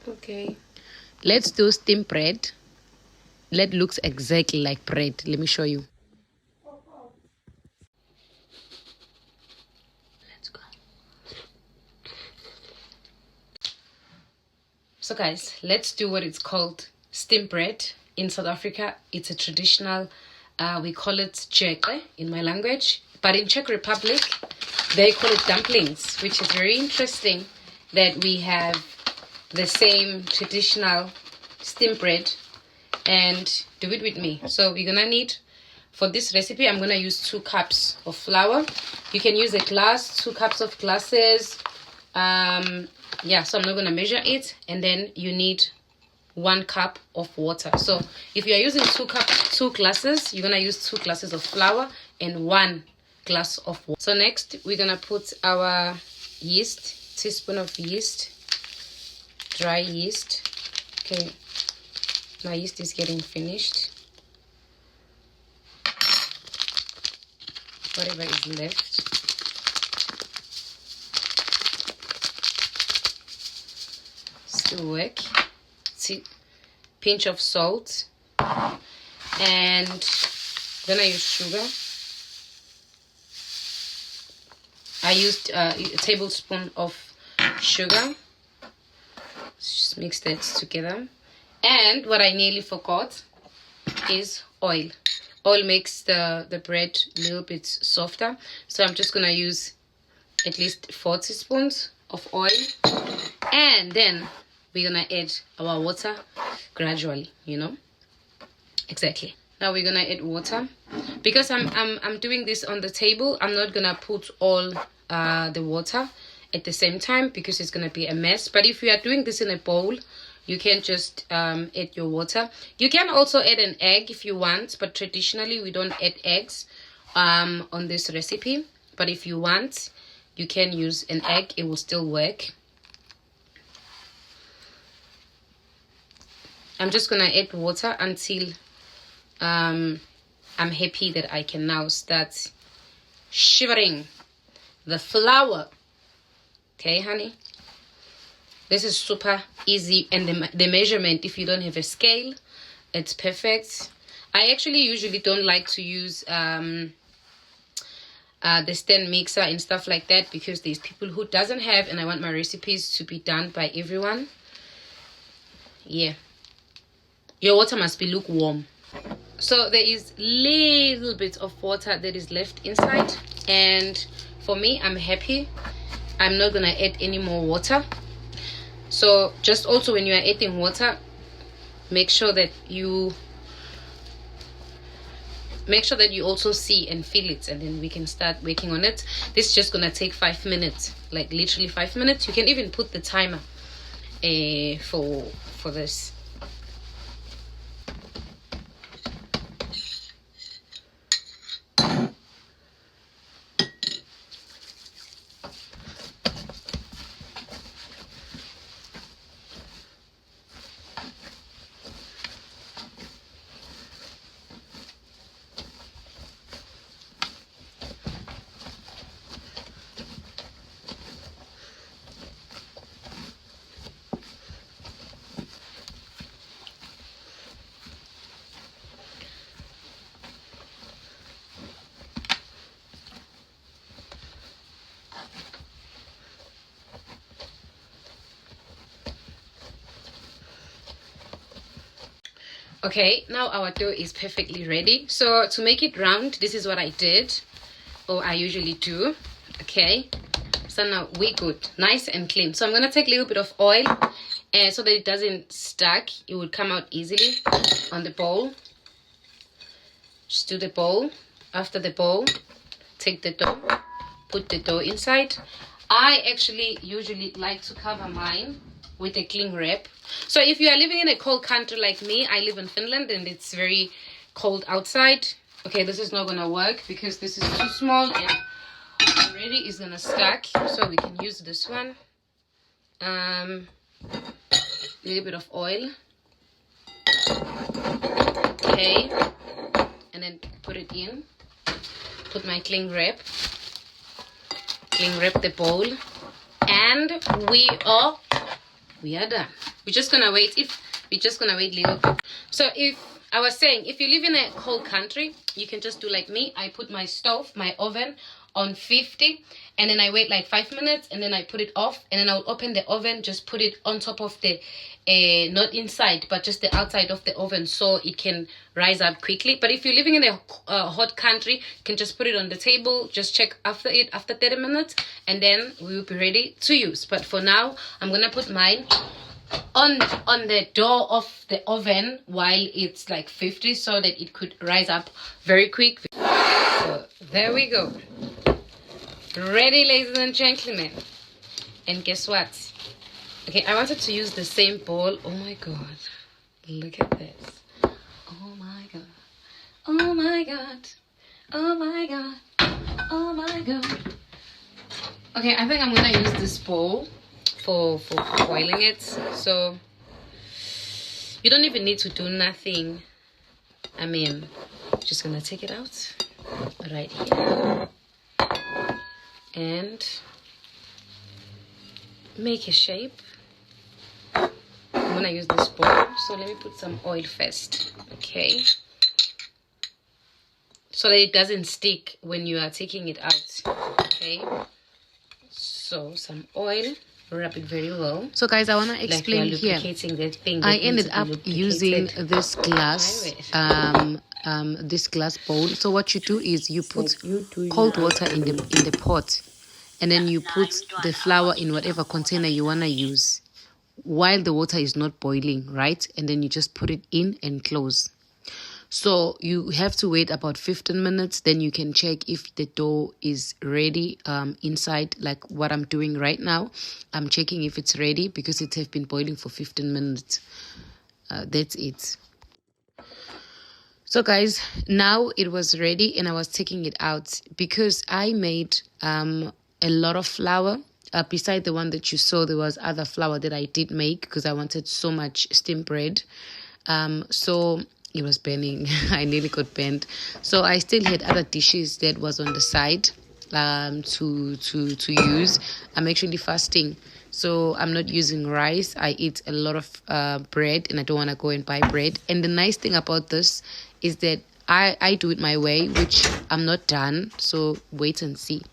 Okay. Let's do steamed bread. That looks exactly like bread. Let me show you. Let's go. So guys, let's do what it's called steamed bread. In South Africa, it's a traditional, we call it jeqe in my language. But in Czech Republic, they call it dumplings, which is very interesting that we have the same traditional steamed bread. And do it with me. So we're gonna need, for this recipe, I'm gonna use 2 cups of flour. You can use a glass, 2 cups of glasses. Yeah, so I'm not gonna measure it. And then you need 1 cup of water. So if you are using 2 glasses, you're gonna use 2 glasses of flour and 1 glass of water. So next we're gonna put our yeast, teaspoon of yeast, dry yeast. Okay, my yeast is getting finished. Whatever is left. Still work. See, pinch of salt. And then I use sugar. I used a tablespoon of sugar. Just mix that together. And what I nearly forgot is oil. Oil makes the bread a little bit softer. So I'm just going to use at least 4 teaspoons of oil. And then we're going to add our water gradually, you know. Exactly. Now we're going to add water. Because I'm doing this on the table, I'm not going to put all the water at the same time because it's going to be a mess. But if you are doing this in a bowl, you can just add your water. You can also add an egg if you want, but traditionally we don't add eggs on this recipe. But if you want, you can use an egg. It will still work. I'm just going to add water until I'm happy that I can now start shivering the flour. Okay, honey? This is super easy, and the measurement, if you don't have a scale, it's perfect. I actually usually don't like to use the stand mixer and stuff like that because there's people who doesn't have, and I want my recipes to be done by everyone. Yeah. Your water must be lukewarm. So there is little bit of water that is left inside, and for me, I'm happy. I'm not gonna add any more water. So just also when you are adding water, make sure that you also see and feel it, and then we can start working on it. This is just gonna take 5 minutes, like literally 5 minutes. You can even put the timer for this. Okay, now our dough is perfectly ready. So to make it round, this is what I did, or I usually do. Okay, so now we're good, nice and clean. So I'm gonna take a little bit of oil, so that it doesn't stack. It would come out easily on the bowl. Just do the bowl. After the bowl, take the dough, put the dough inside. I actually usually like to cover mine with a cling wrap. So if you are living in a cold country like me, I live in Finland and it's very cold outside. Okay, this is not gonna work because this is too small and already is gonna stack. So we can use this one. A little bit of oil. Okay, and then put it in. Put my cling wrap the bowl, and we are we are done. We're just gonna wait little bit. So if I was saying, if you live in a cold country, you can just do like me. I put my oven on 50, and then I wait like 5 minutes, and then I put it off, and then I'll open the oven, just put it on top of the not inside but just the outside of the oven, so it can rise up quickly. But if you're living in a hot country, you can just put it on the table, just check after 30 minutes, and then we will be ready to use. But for now, I'm gonna put mine on the door of the oven while it's like 50, so that it could rise up very quick. So there we go, ready, ladies and gentlemen. And guess what? Okay, I wanted to use the same bowl. Oh my god, look at this. Oh my god, oh my god, oh my god, oh my god. Okay, I think I'm gonna use this bowl for boiling it. So you don't even need to do nothing. I mean, just gonna take it out right here and make a shape. I'm gonna use this bowl, so let me put some oil first, okay, so that it doesn't stick when you are taking it out. Okay, so some oil, rub it very well. So guys, I want to explain here. I ended up using this glass this glass bowl. So what you do is you put cold water in the pot, and then you put the flour in whatever container you want to use while the water is not boiling, right? And then you just put it in and close. So you have to wait about 15 minutes. Then you can check if the dough is ready inside, like what I'm doing right now. I'm checking if it's ready because it has been boiling for 15 minutes. That's it. So guys, now it was ready and I was taking it out because I made a lot of flour. Beside the one that you saw, there was other flour that I did make because I wanted so much steamed bread. So it was burning. I nearly got burnt. So I still had other dishes that was on the side to use. I'm actually fasting, so I'm not using rice. I eat a lot of bread, and I don't want to go and buy bread. And the nice thing about this is that I do it my way, which I'm not done. So wait and see.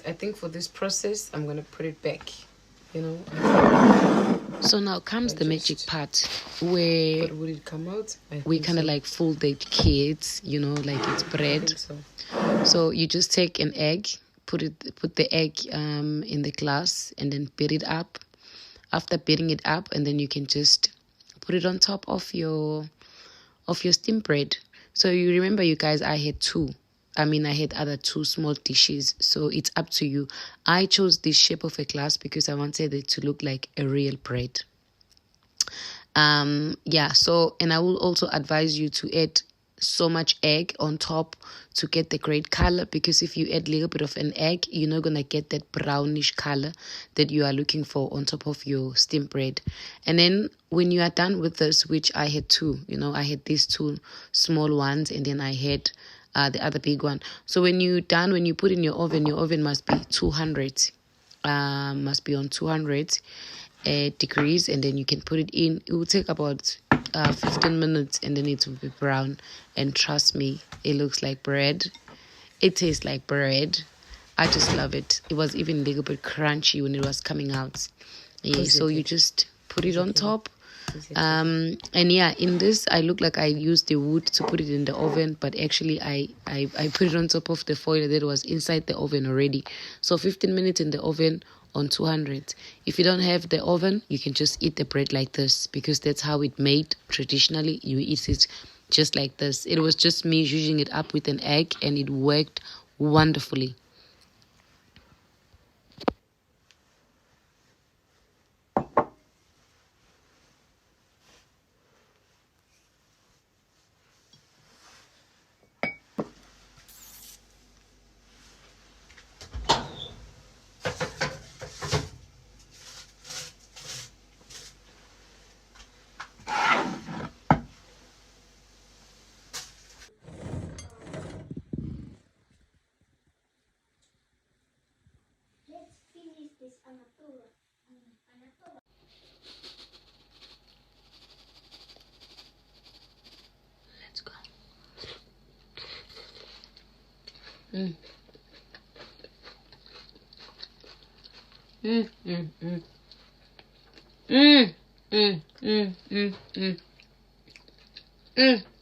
I think for this process, I'm going to put it back, you know. So now comes the magic part where would it come out? We kind of like fold the kids, you know, like it's bread. So you just take an egg, put the egg in the glass and then beat it up. After beating it up, and then you can just put it on top of your steamed bread. So you remember, you guys, I had other two small dishes, so it's up to you. I chose this shape of a glass because I wanted it to look like a real bread. So, and I will also advise you to add so much egg on top to get the great color, because if you add a little bit of an egg, you're not gonna get that brownish color that you are looking for on top of your steamed bread. And then when you are done with this, which I had two, I had these two small ones, and then I had the other big one. So when you're done, when you put in your oven must be 200, must be on 200 degrees, and then you can put it in. It will take about 15 minutes, and then it will be brown. And trust me, it looks like bread. It tastes like bread. I just love it. It was even a little bit crunchy when it was coming out. Yeah, so you just put it on top. And yeah, in this I look like I used the wood to put it in the oven, but actually I put it on top of the foil that was inside the oven already. So 15 minutes in the oven on 200. If you don't have the oven, you can just eat the bread like this, because that's how it made traditionally. You eat it just like this. It was just me zhuzhing it up with an egg, and it worked wonderfully. Let's go. Mm. Mm, mm, mm. Mm, mm, mm, mm, mm. Mm.